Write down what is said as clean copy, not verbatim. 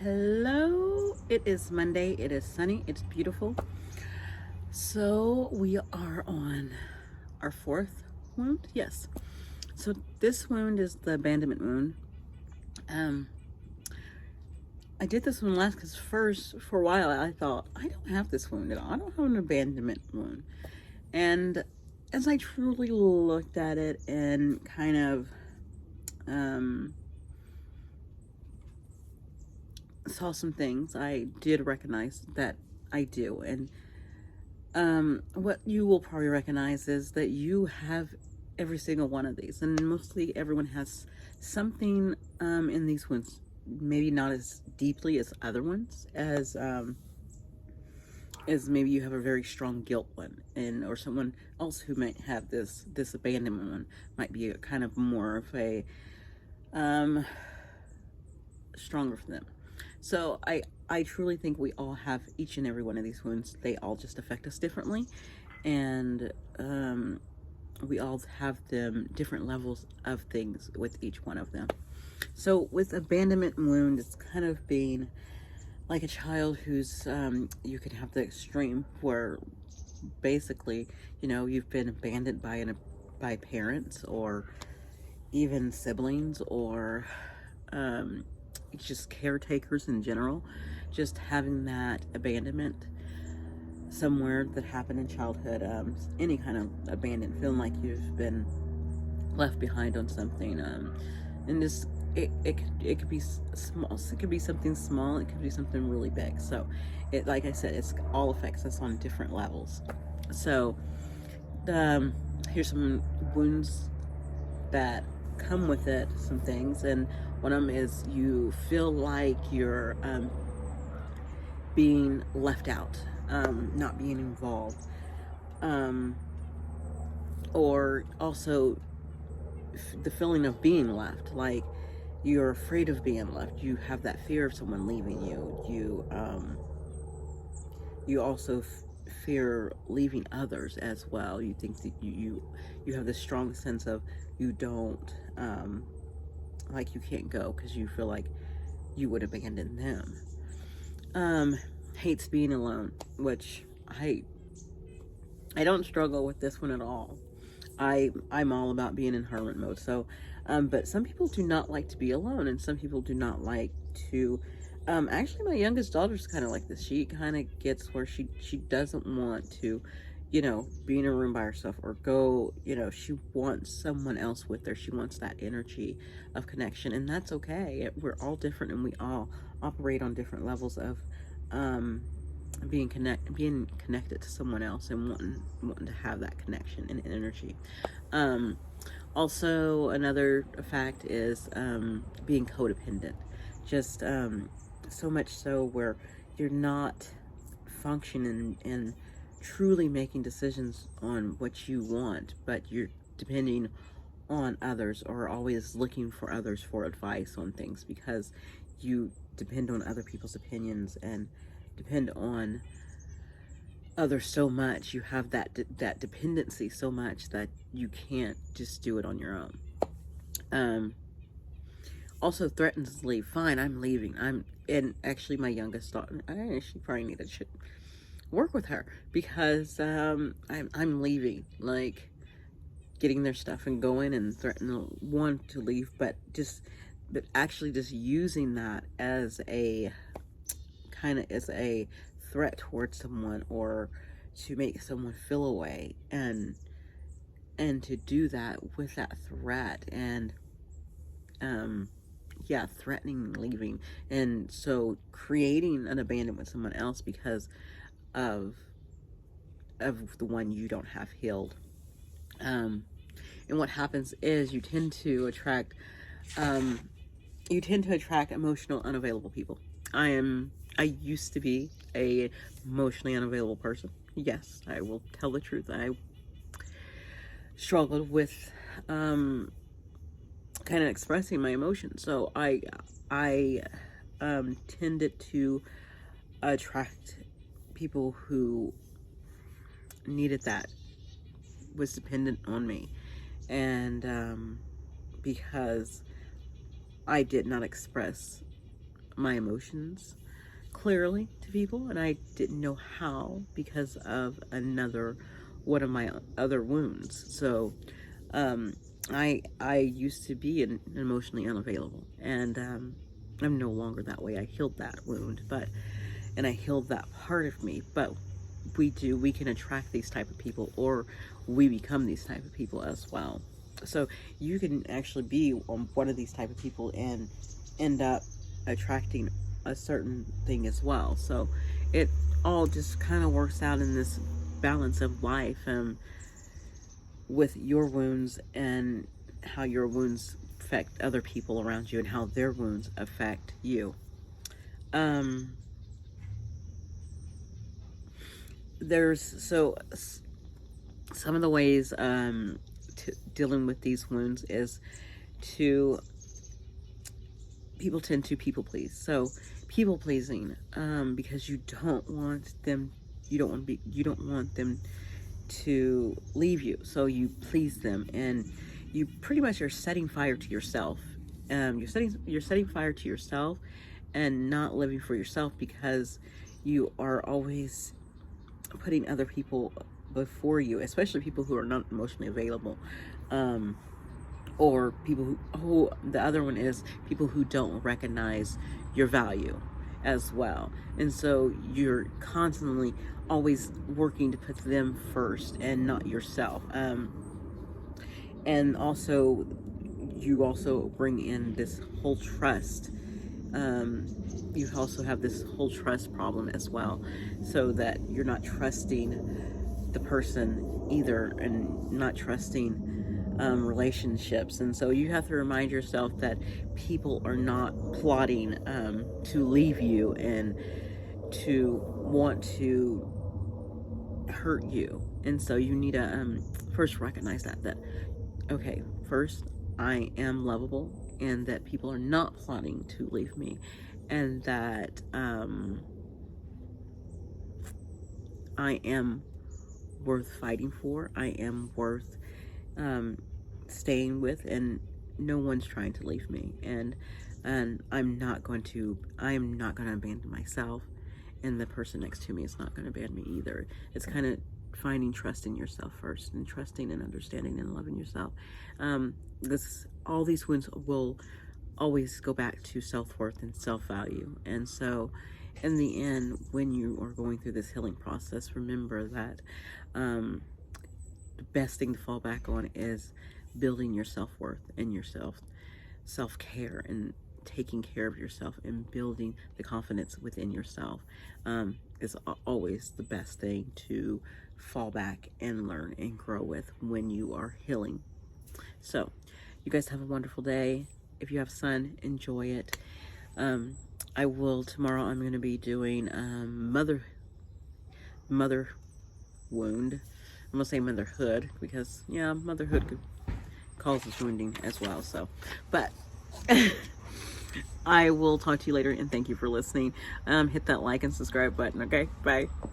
Hello, it is Monday, it is sunny, it's beautiful. So we are on our fourth wound. Yes. So this wound is the abandonment wound. Um, I did this one last because first, for a while, I thought, I don't have this wound at all. I don't have an abandonment wound. And as I truly looked at it and kind of saw some things, I did recognize that I do. And what you will probably recognize is that you have every single one of these, and mostly everyone has something in these ones. Maybe not as deeply as other ones, as maybe you have a very strong guilt one, and or someone else who might have this abandonment one might be a kind of more of a stronger for them. So I truly think we all have each and every one of these wounds. They all just affect us differently, and we all have them different levels of things with each one of them. So with abandonment wound, it's kind of being like a child who's you could have the extreme where basically, you've been abandoned by parents or even siblings or just caretakers in general. Just having that abandonment somewhere that happened in childhood, any kind of abandoned, feeling like you've been left behind on something, and just it could be small. It could be something small. It could be something really big. So, like I said, it's all affects us on different levels. So, here's some wounds that come with it. Some things, and one of them is you feel like you're being left out, not being involved, or also the feeling of being left, like you're afraid of being left. You have that fear of someone leaving you. You also fear leaving others as well. You think that you have this strong sense of you don't like you can't go because you feel like you would abandon them. Hates being alone, which I don't struggle with this one at all. I'm all about being in hermit mode. So, but some people do not like to be alone, and some people do not like to. Actually, my youngest daughter's kind of like this. She kind of gets where she doesn't want to, be in a room by herself or go. She wants someone else with her. She wants that energy of connection, and that's okay. We're all different, and we all operate on different levels of being connected to someone else and wanting to have that connection and energy. Also, another fact is being codependent. Just so much so where you're not functioning and truly making decisions on what you want, but you're depending on others or always looking for others for advice on things because you depend on other people's opinions and depend on others so much. You have that dependency so much that you can't just do it on your own. Also threatens to leave. Fine, I'm leaving. And actually my youngest daughter, she probably needed to work with her because I'm leaving, like getting their stuff and going, and threatening want to leave, but actually just using that as a threat towards someone or to make someone feel away, and to do that with that threat and threatening leaving, and so creating an abandonment with someone else because of the one you don't have healed. And what happens is you tend to attract emotional unavailable people. I used to be a emotionally unavailable person. Yes, I will tell the truth. I struggled with kind of expressing my emotions. So I tended to attract people who needed that, was dependent on me, and because I did not express my emotions clearly to people, and I didn't know how because of one of my other wounds. So I used to be emotionally unavailable, and I'm no longer that way. I healed that wound, and I healed that part of me. But we can attract these type of people, or we become these type of people as well. So you can actually be one of these type of people and end up attracting a certain thing as well. So it all just kind of works out in this balance of life, with your wounds and how your wounds affect other people around you and how their wounds affect you. There's some of the ways dealing with these wounds is to people tend to people please. So people pleasing, because you don't want them to leave you, so you please them, and you pretty much are setting fire to yourself. You're setting fire to yourself and not living for yourself, because you are always putting other people before you, especially people who are not emotionally available, or people who the other one is people who don't recognize your value as well. And so you're constantly always working to put them first and not yourself. And also, you also bring in this whole trust. You also have this whole trust problem as well, so that you're not trusting the person either, and not trusting relationships. And so you have to remind yourself that people are not plotting to leave you and to want to hurt you. And so you need to first recognize that okay, first, I am lovable, and that people are not plotting to leave me, and that I am worth fighting for. I am worth staying with, and no one's trying to leave me. And I'm not going to abandon myself, and the person next to me is not going to abandon me either. It's kind of finding trust in yourself first, and trusting and understanding and loving yourself. All these wounds will always go back to self-worth and self-value. And so in the end, when you are going through this healing process, remember that the best thing to fall back on is building your self-worth and your self-care, and taking care of yourself, and building the confidence within yourself is always the best thing to fall back and learn and grow with when you are healing. So you guys have a wonderful day. If you have sun, enjoy it. I will tomorrow. I'm going to be doing mother wound. I'm gonna say motherhood, because yeah, motherhood causes wounding as well. So, but I will talk to you later, and thank you for listening. Hit that like and subscribe button. Okay, bye.